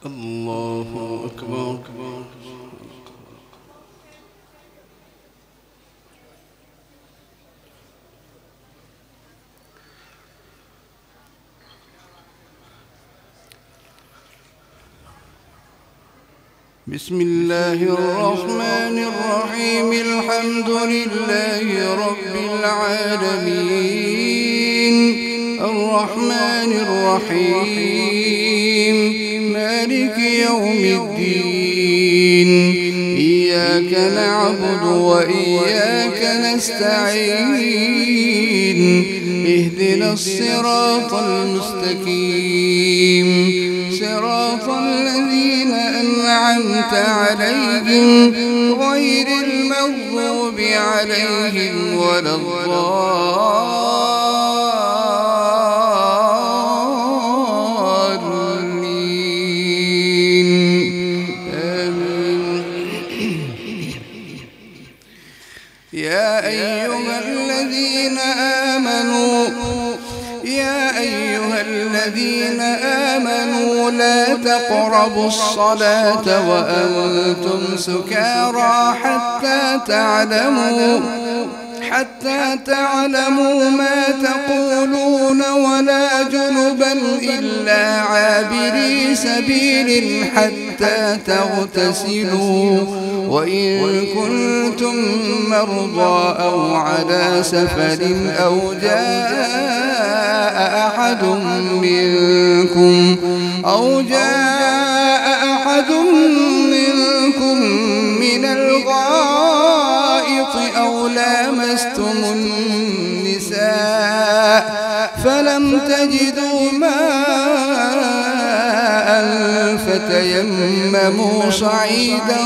الله أكبر. بسم الله الرحمن الرحيم. الحمد لله رب العالمين، الرحمن الرحيم، مالك يوم الدين، إياك نعبد وإياك نستعين، اهدنا الصراط المستقيم، صراط الذين أنعمت عليهم غير المغضوب عليهم ولا الضالين. آمين. يا أيها الذين آمنوا لا تقربوا الصلاة وأنتم سكارى حتى تعلموا ما تقولون، ولا جنبا إلا عابري سبيل حتى تغتسلوا، وإن كنتم مرضى أو على سفر أو جاء أحد منكم من الغائط أو لامستم النساء فلم تجدوا ماء فتيمموا صعيدا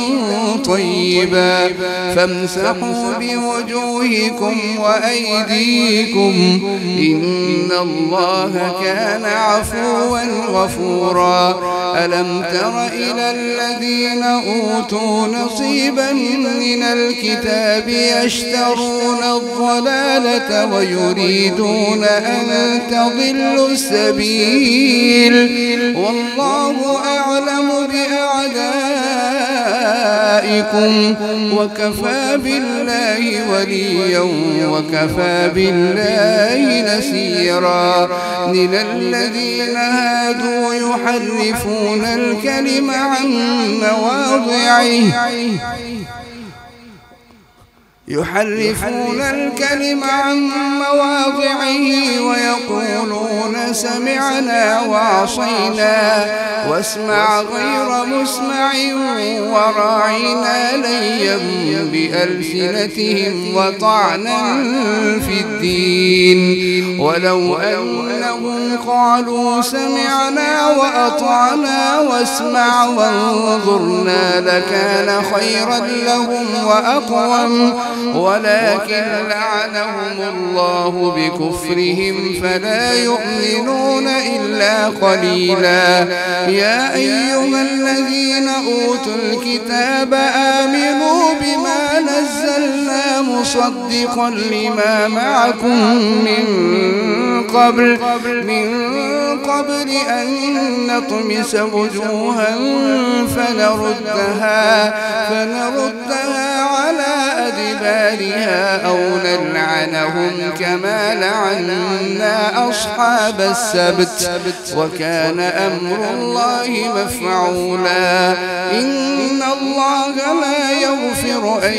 طيبا فامسحوا بوجوهكم وأيديكم، إن الله كان عفوا غفورا. ألم تر إلى الذين أوتوا نصيبا من الكتاب يشترون الضلالة ويريدون أن تضلوا السبيل، والله أعلم بأعدائكم وكفى بالله وليا وكفى بالله نصيرا. من الذين هادوا يحرفون الكلم عن مواضعه ويقولون سمعنا وعصينا واسمع غير مسمع وراعنا ليا بألسنتهم وطعنا في الدين، ولو أنهم قالوا سمعنا وأطعنا واسمع وانظرنا لكان خيرا لهم وأقوم، ولكن لعنهم الله بكفرهم فلا يؤمنون إلا قليلا. يا أيها الذين أوتوا الكتاب آمنوا بما نزلنا مصدقا لما معكم من قبل أن نطمس وجوها فنردها على أدبارها أو نلعنهم كما لعنا أصحاب السبت، وكان أمر الله مفعولا. إن الله لا يغفر أن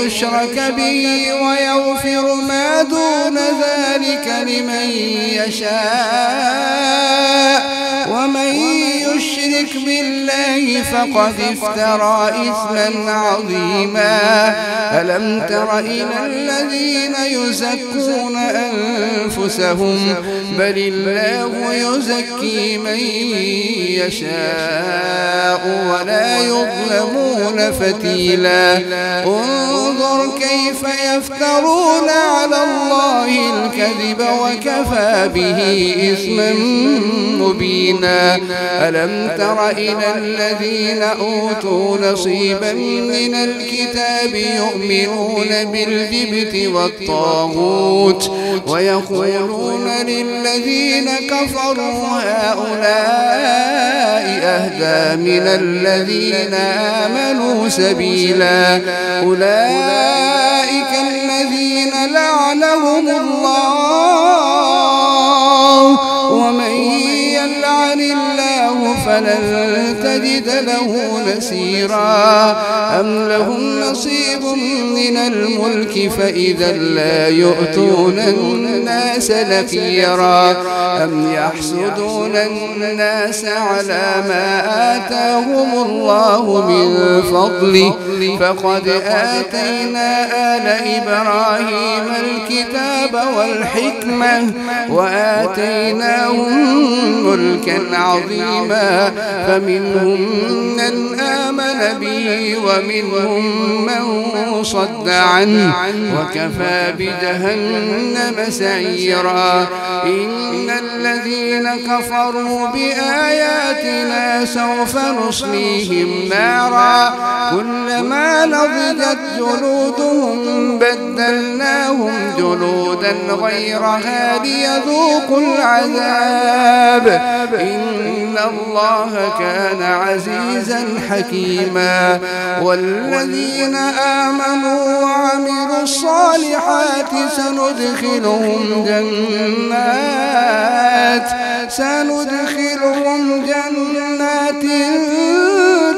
يشرك به ويغفر ما دون ذلك لمن يشاء، ومن يشرك بالله فقد افترى إثما عظيما. ألم تر إلى الذين يزكون أنفسهم بل الله يزكي من يشاء ولا يظلمون فتيلا. انظر كيف يفترون على الله الكذب وكفى به إثما مبينا. ألم تر إلى الذين أوتوا نصيبا من الكتاب يؤمنون بالجبت والطاغوت ويقولون للذين كفروا هؤلاء أهدى من الذين آمنوا سبيلا أولئك الذين لعنهم الله ومن يلعن الله فلن تجد له نصيرا أم لهم نصيب من الملك فإذا لا يؤتون الناس نكيرا أم يحسدون الناس على ما آتاهم الله من فضله فقد آتينا آل إبراهيم الكتاب والحكمة وآتيناهم ملكا عظيما فمنهم من آمن به ومنهم من صد عنه وكفى بجهنم سعيرا إن الذين كفروا بآياتنا سوف نصليهم نارا كلما نضجت جلودهم بدلناهم جلودا غيرها ليذوقوا العذاب إن الله كان عزيزا حكيما والذين آمنوا وعملوا الصالحات سندخلهم جنات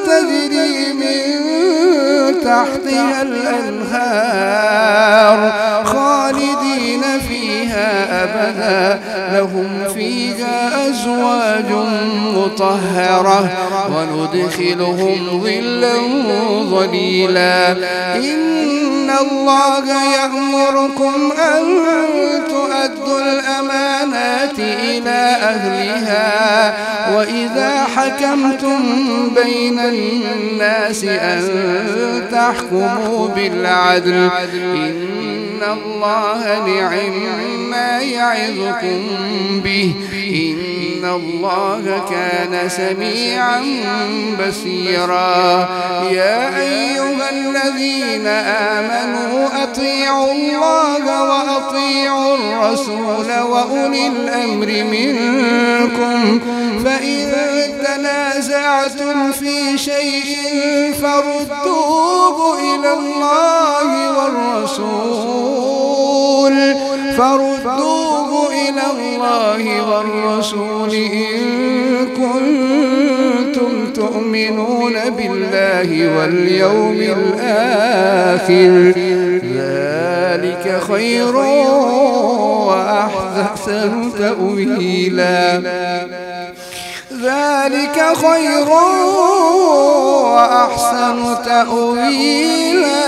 تجري من تحتها الأنهار خالدين فيها أبدا لهم فيها أزواج مطهرة وندخلهم ظلا ظليلا إن الله يأمركم أن تؤدوا الأمانات إلى أهلها وإذا حكمتم بين الناس أن تحكموا بالعدل إن الله نعم ما يعظكم به إن الله كان سميعا بصيرا يا أيها الذين آمنوا أطيعوا الله وأطيعوا الرسول وأولي الأمر منكم فإن تنازعتم في شيء فردوه إلى الله والرسول إن كنتم تؤمنون بالله واليوم الآخر ذلك خير وأحسن تأويلا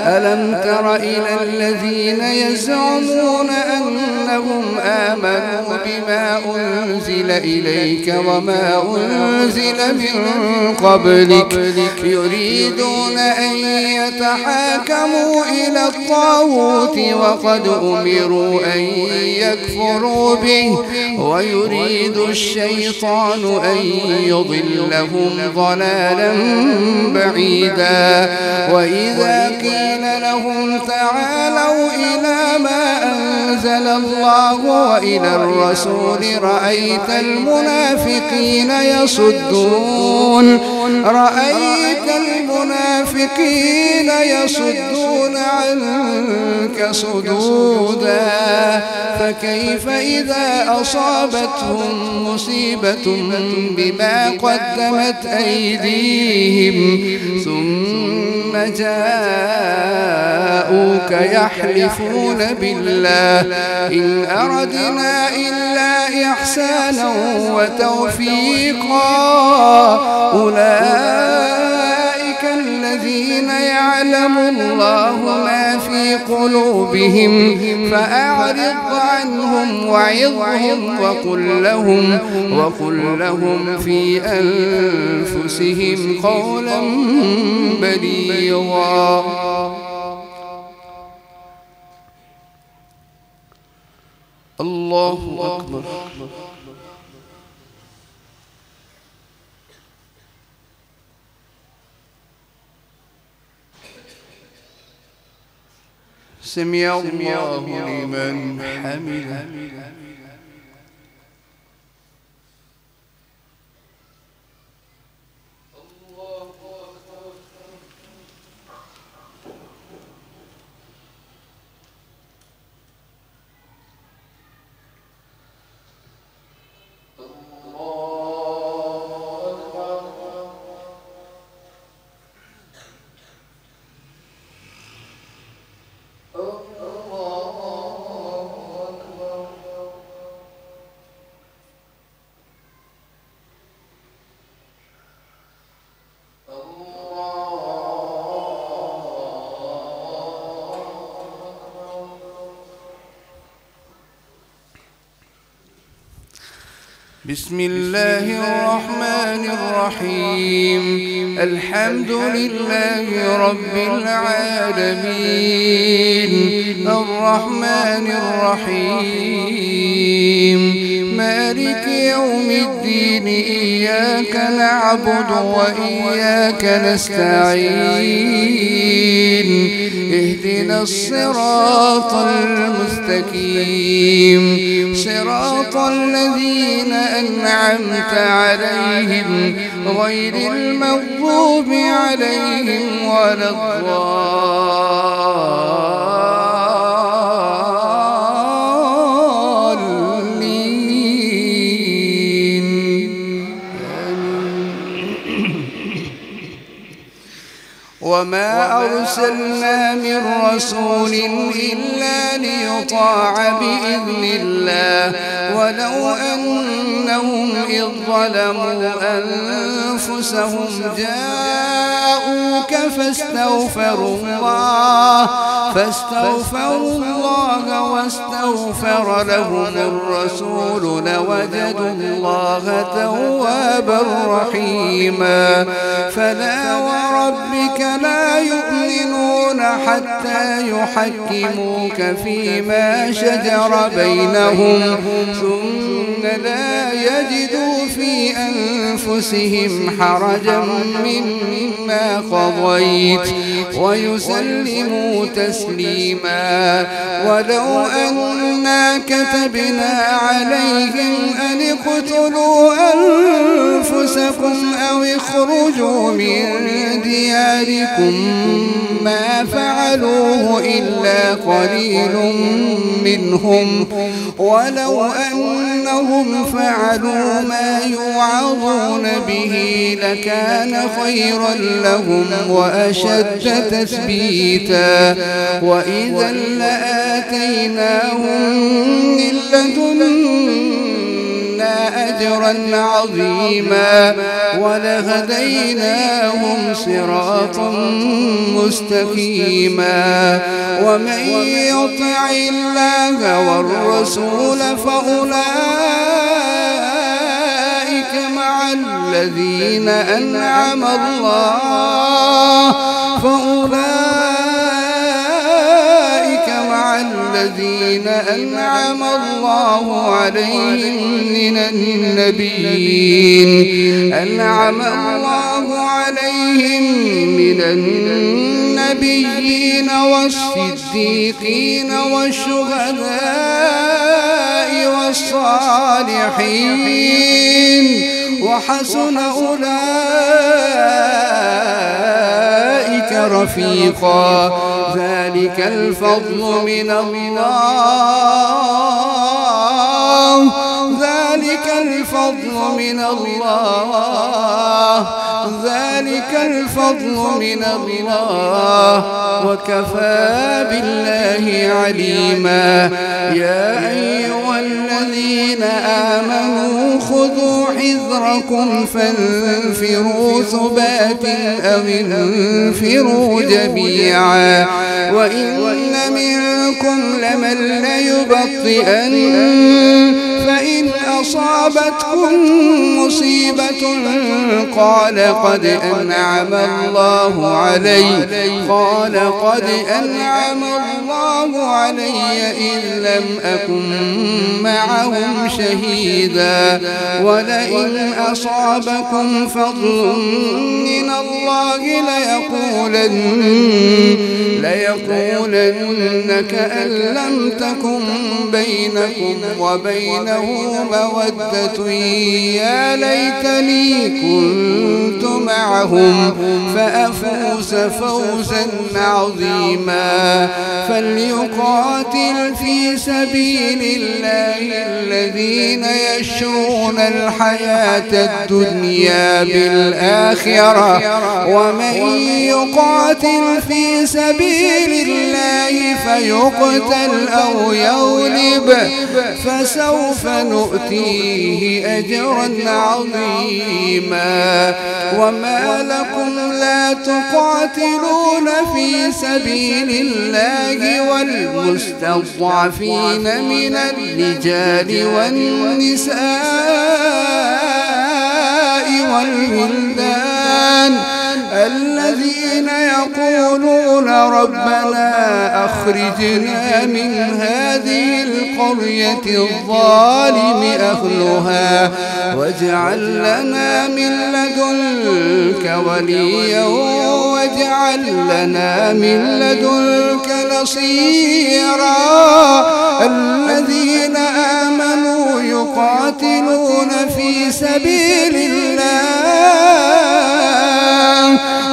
ألم تر إلى الذين يزعمون أنهم آمنوا بما أنزل إليك وما أنزل من قبلك يريدون أن يتحاكموا إلى الطاغوت وقد أمروا أن يكفروا به ويريد الشيطان أن يضلهم ضلالا بعيدا وإذا قيل لهم تعالوا إلى ما أنزل الله وإلى الرسول رأيت المنافقين يصدون عنك صدودا فكيف إذا أصابتهم مصيبة بما قدمت أيديهم ثم جاءوك يحلفون بالله إن أردنا إلا إحسانا وتوفيقا أولئك الذين يعلم الله ما في قلوبهم فأعرض عنهم وعظهم وقل لهم في أنفسهم قولا بليغا الله أكبر سمع الله لمن حمده. بسم الله الرحمن الرحيم. الحمد لله رب العالمين الرحمن الرحيم مالك يوم الدين إياك نعبد وإياك نستعين اهدنا الصراط المستقيم صراط الذين أنعمت عليهم غير المغضوب عليهم ولا الضالين. وما أرسلنا من رسول إلا ليطاع بإذن الله ولو أنهم إذ ظلموا أنفسهم جاءوك فاستغفروا الله واستغفر لهم الرسول لوجدوا الله توابا رحيما. فلا وربك لا يؤمنون حتى يحكموك فيما شجر بينهم ثم لا يجدوا في أنفسهم حرجا مما قضيت ويسلموا تسليما. ولو أنا كتبنا عليهم أن اقتلوا أنفسكم أو اخرجوا من دياركم ما فعلوه إلا قليل منهم ولو أنهم فعلوا ما يوعظون به لكان خيرا لهم وأشد تثبيتا. وإذا لآتيناهم من لدنا أجرا عظيما ولهديناهم صراطا مستقيما. ومن يطع الله والرسول فأولئك مع الذين أنعم الله عليهم من النبيين والصديقين والشهداء والصالحين وحسن أولئك رفيقا. ذلك الفضل من الله وكفى بالله عليما. يا أيها الذين آمنوا خذوا حذركم فانفروا ثبات أو انفروا جميعا. وإن منكم لمن ليبطئن فإن أصابتكم مصيبة قال قد أنعم الله علي إذ لم أكن معهم شهيدا ولئن أصابكم فضل من الله ليقولن كأن لم تكن بينكم وبينه مودة يا ليتني كنت معهم فأفوز فوزا عظيما. فليقاتل في سبيل الله الذين يشرون الحياة الدنيا بالآخرة ومن يقاتل في سبيل الله فيقتل أو يغلب فسوف نؤتيه أجرا عظيما. وما لكم لا تقاتلون في سبيل الله والمستضعفين من الرجال والنساء والولدان الذين يقولون ربنا أخرجنا من هذه القرية الظالم أهلها واجعل لنا من لدنك وليا واجعل لنا من لدنك نصيرا. الذين آمنوا يقاتلون في سبيل الله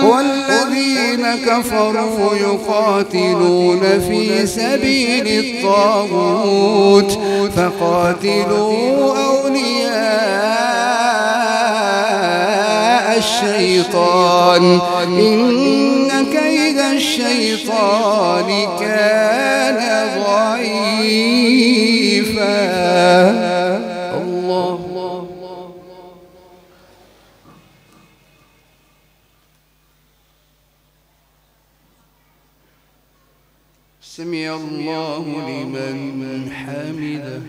والذين كفروا يقاتلون في سبيل الطاغوت فقاتلوا أولياء الشيطان إن كيد الشيطان كان ضعيفا. الله سمع الله لمن حمده.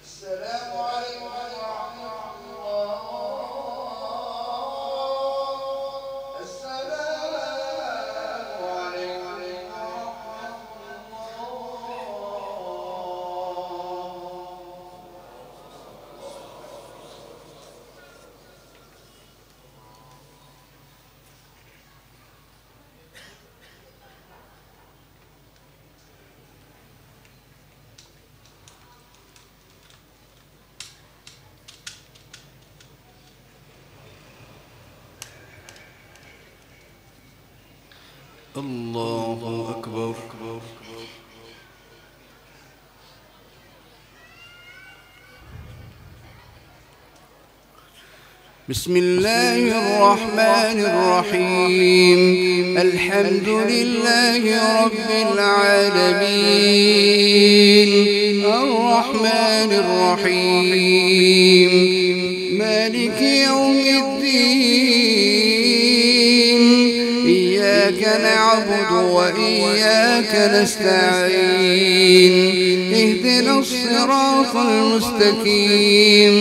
السلام عليكم ورحمة الله. السلام عليكم ورحمة الله أكبر. بسم الله الرحمن الرحيم. الحمد لله رب العالمين الرحمن الرحيم مالك يوم الدين إياك نعبد وإياك نستعين اهدنا الصراط المستقيم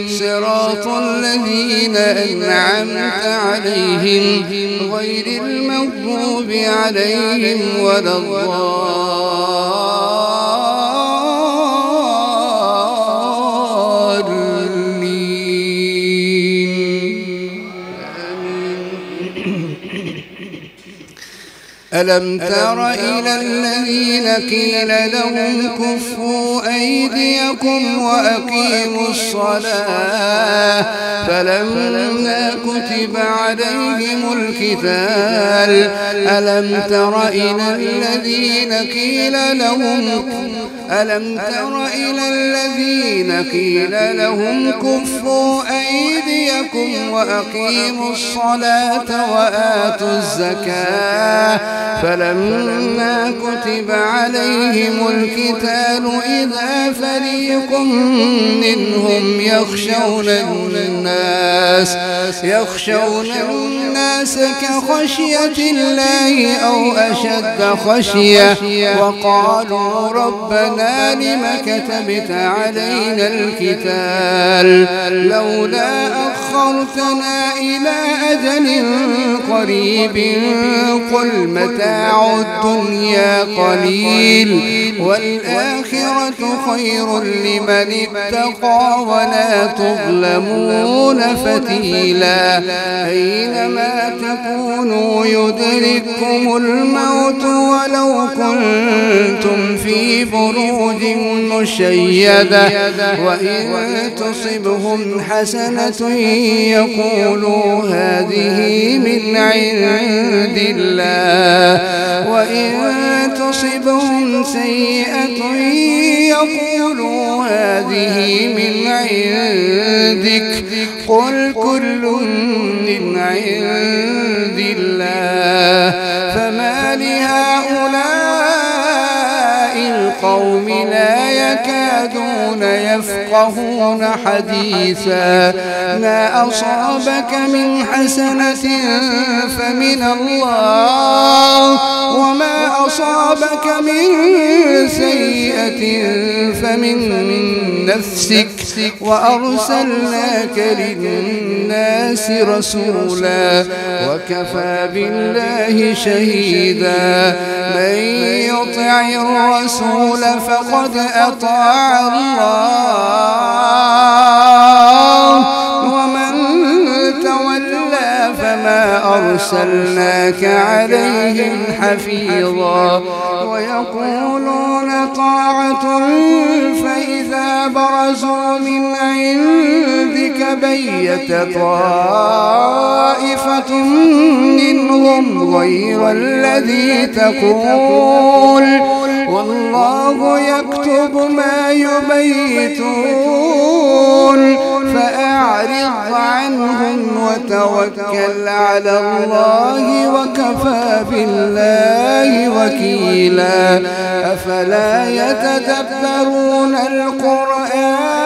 صراط الذين أنعمت عليهم غير المغضوب عليهم ولا ألم تر إلى الذين قيل لهم كفوا أيديكم وأقيموا الصلاة فلما كتب عليهم القتال ألم تر إلى الذين قيل لهم كفوا أيديكم وأقيموا الصلاة وآتوا الزكاة فلما كتب عليهم القتال إذا فريق منهم يخشون الناس كخشية الله أو أشد خشية وقالوا ربنا لم كتبت علينا القتال لولا أخرتنا إلى أجل قريب قل متاع الدنيا قليل والآخرة خير لمن اتقى ولا تظلمون فتيلا أينما تكونوا يدرككم الموت ولو كنتم في بروج مشيدة وإن تصبهم حسنة يقولوا هذه من عند الله وإن تصبهم سيئة يقولوا هذه من عندك قل كل من عند الله فما لهؤلاء القوم لا يكادون يفقهون حديثا ما أصابك من حسنة فمن الله وما أصابك من سيئة فمن نفسك وأرسلناك للناس رسولا وكفى بالله شهيدا من يطع الرسول فقد أطاع الله ومن تولى فما أرسلناك عليهم حفيظا ويقولون طاعة فإذا برزوا من عندك بيت طائفة منهم غير الذي تقول والله يكتب ما يبيتون فأعرض عنهم وتوكل على الله وكفى بالله وكيلا أفلا يتدبرون القرآن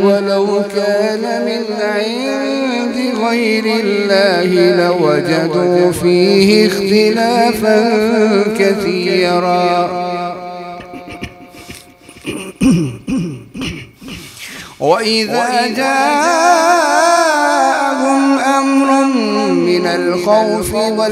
ولو كان من عند غير الله لوجدوا فيه اختلافا كثيرا وإذا جاءهم أمر من الخوف أو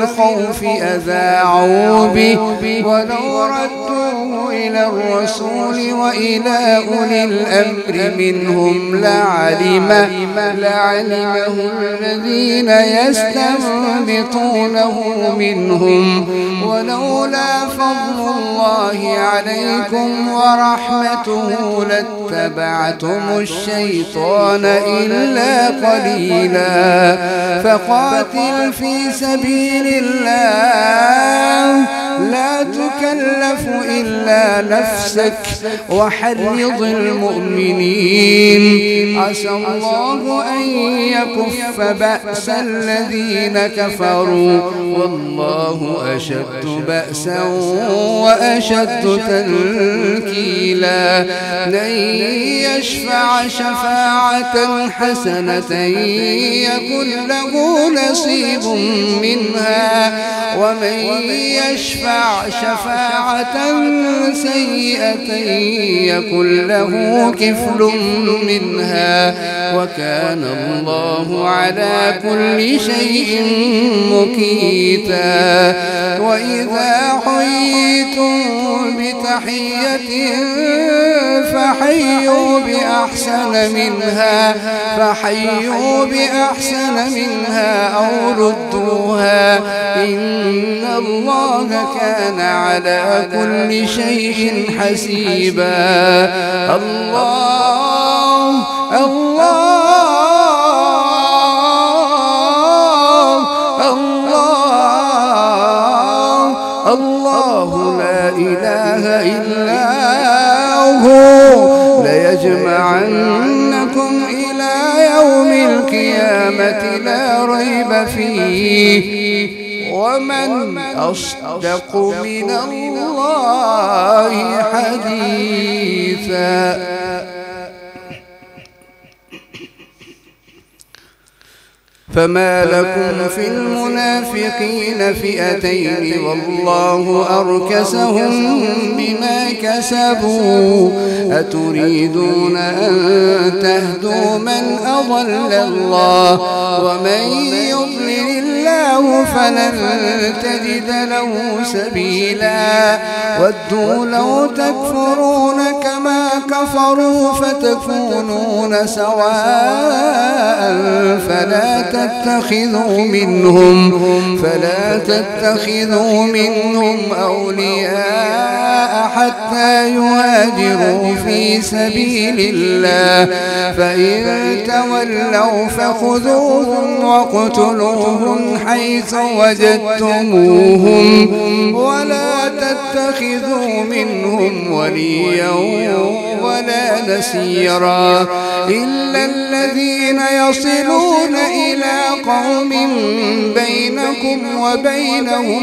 الخوف أذاعوا به ولو ردوه إلى الرسول وإلى أولي الأمر منهم لعلمه الذين يستنبطونه منهم ولولا فضل الله عليكم ورحمته لاتبعتم الشيطان إلا قليلا سبيلا فقاتل في سبيل الله لا تكلف إلا نفسك وحرض المؤمنين عسى الله أن يكف بأس الذين كفروا والله أشد بأسا وأشد تنكيلا لن يشفع شفاعة حسنة يكن له نصيب منها ومن يشفع شفاعة سيئة يكن له كفل منها وكان الله على كل شيء مقيتا وإذا حييتم بتحية فحيوا بأحسن منها أو ردوها إن الله كان على كل شيء حسيبا الله لا إله إلا هو ليجمعنكم إلى يوم القيامة لا ريب فيه ومن أصدق من الله حديثا فما لكم في المنافقين فئتين والله أركسهم بما كسبوا أتريدون أن تهدوا من أضل الله ومن يضلل الله فلن تجد له سبيلا ودوا لو تكفرون كما كفروا فتكونون سواء فلا تتخذوا منهم أولياء حتى يهاجروا في سبيل الله فإن تولوا فخذوهم وقتلوهم حيث وجدتموهم ولا تتخذوا منهم وليا ولا نصيرا إلا الذين يصلون إلى قوم بينكم وبينهم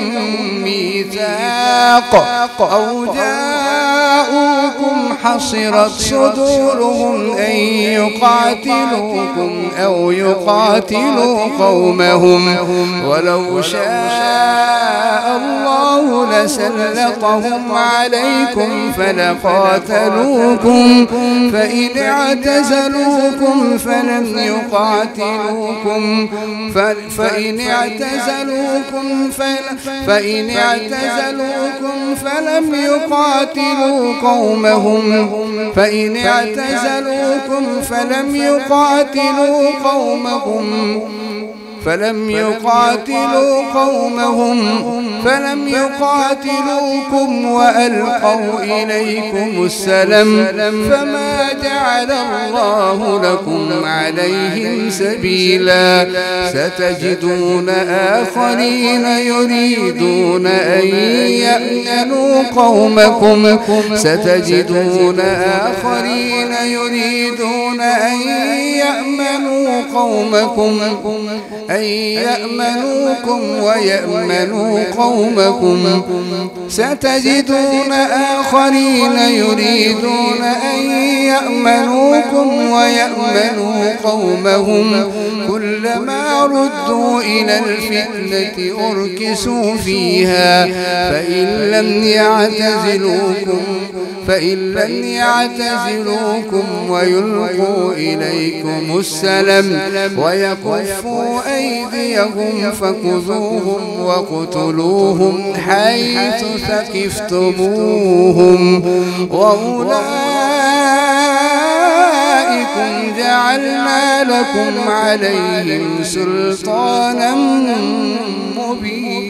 ميثاق أو جاءوكم حصرت صدورهم أن يقاتلوكم أو يقاتلوا قومهم ولو شاء الله لسلطهم عليكم فلقاتلوكم فإن اعتزلوكم فلم يقاتلوكم وألقوا إليكم السلم فما جعل الله لكم عليهم سبيلا ستجدون آخرين يريدون أن يأمنوا قومكم ويأمنوا قومكم ستجدون آخرين يريدون أن يأمنوكم ويأمنوا قومهم كلما ردوا إلى الفتنة أركسوا فيها فإن لم يعتزلوكم ويلقوا إليكم السلم ويكفوا أيديهم فخذوهم وقتلوهم حيث ثقفتموهم وأولئكم جعلنا لكم عليهم سلطانا مبينا.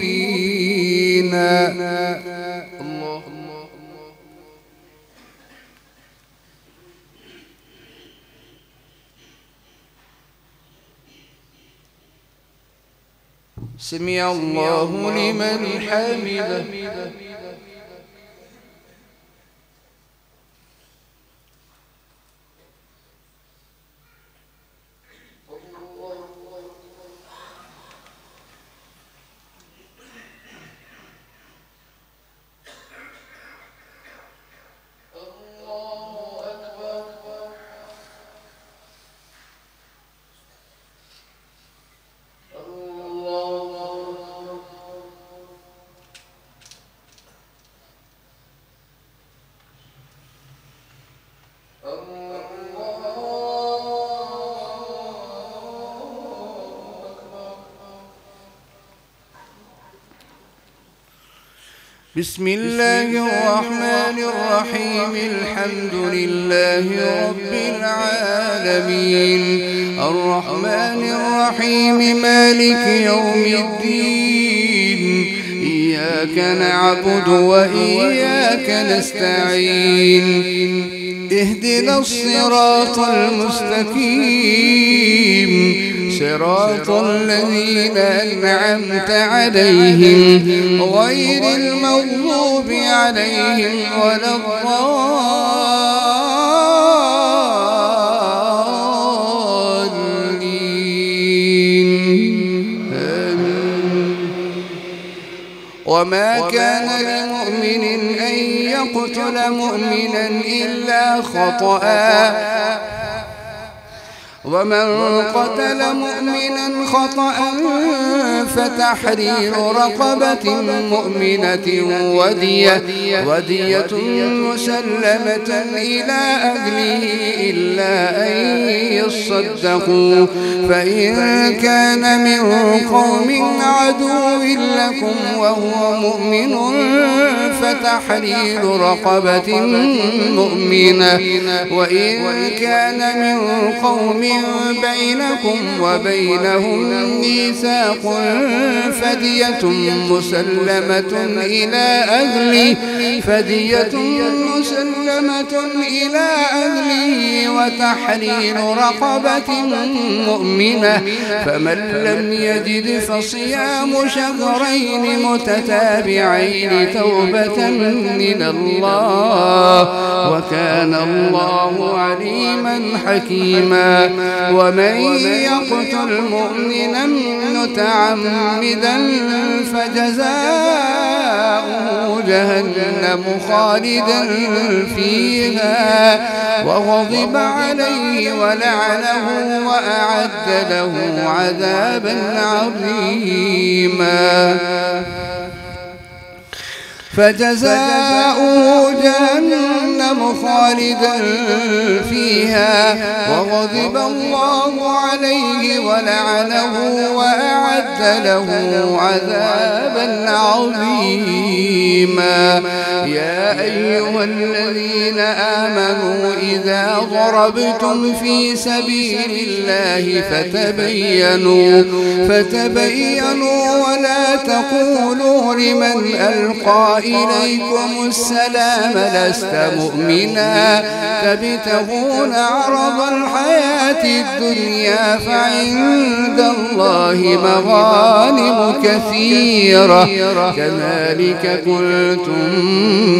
سمع الله لمن حمده. بسم الله الرحمن الرحيم. الحمد لله رب العالمين، الرحمن الرحيم، مالك يوم الدين، إياك نعبد وإياك نستعين، اهدنا الصراط المستقيم، صراط الذين أنعمت عليهم غير المغضوب عليهم ولا الضالين. وما كان لمؤمن أن يقتل مؤمنا إلا خطأ، ومن قتل مؤمنا خطأ فتحرير رقبة مؤمنة ودية مسلمة إلى أهله إلا أن يصدقوا، فإن كان من قوم عدو لكم وهو مؤمن فتحرير رقبة مؤمنة، وإن كان من قوم بينكم وبينهم ميثاق فدية مسلمة إلى أهله وتحرير رقبة مؤمنة، فمن لم يجد فصيام شهرين متتابعين توبة من الله، وكان الله عليما حكيما. ومن يقتل مؤمنا متعمدا فجزاؤه جهنم خالدا فيها وغضب عليه ولعنه وأعد له عذابا عظيما. فجزاؤه جهنم خالدا فيها وغضب الله عليه ولعنه وأعد له عذابا عظيما. يا أيها الذين آمنوا إذا ضربتم في سبيل الله فتبينوا ولا تقولوا لمن ألقى إليكم السلام لست مؤمنا تبتغون عرض الحياة الدنيا فعند الله مغانم كثيرة كذلك كنتم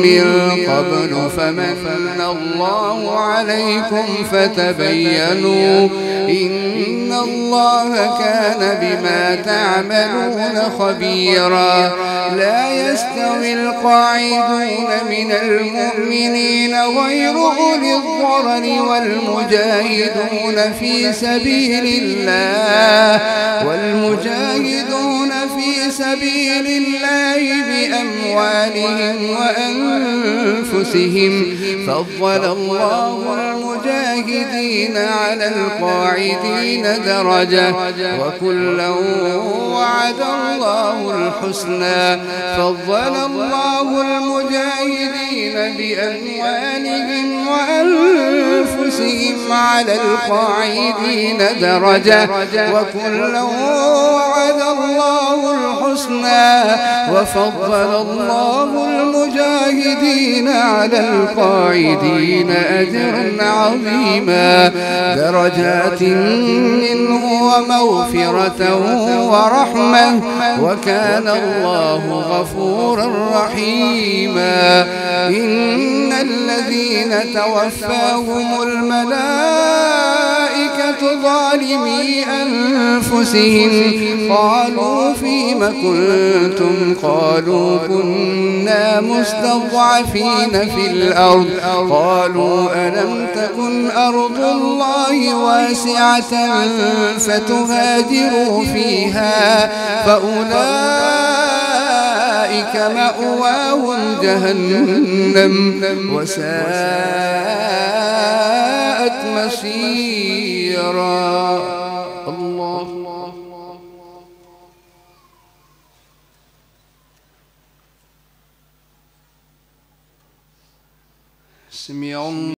من قبل فمن الله عليكم فتبينوا إن الله كان بما تعملون خبيرا. لا يستوي القاعدون من المؤمنين غير أولي الضرر والمجاهدون في سبيل الله بأموالهم وأنفسهم. فضل الله المجاهدين على القاعدين درجة وكلا وعد الله الحسنى. فضل الله المجاهدين بأموالهم وأنفسهم أنفسهم على القاعدين درجة وكلا وعد الله الحسنى وفضل الله المجاهدين على القاعدين أجرا عظيما درجات منه ومغفرة ورحمة وكان الله غفورا رحيما إن الذين توفاهم الملائكة ظالمي أنفسهم قالوا فيم كنتم قالوا كنا مستضعفين في الأرض قالوا ألم تكن أرض الله واسعة فتهاجروا فيها فأولئك مأواهم جهنم وساءت مصيرا الله سمع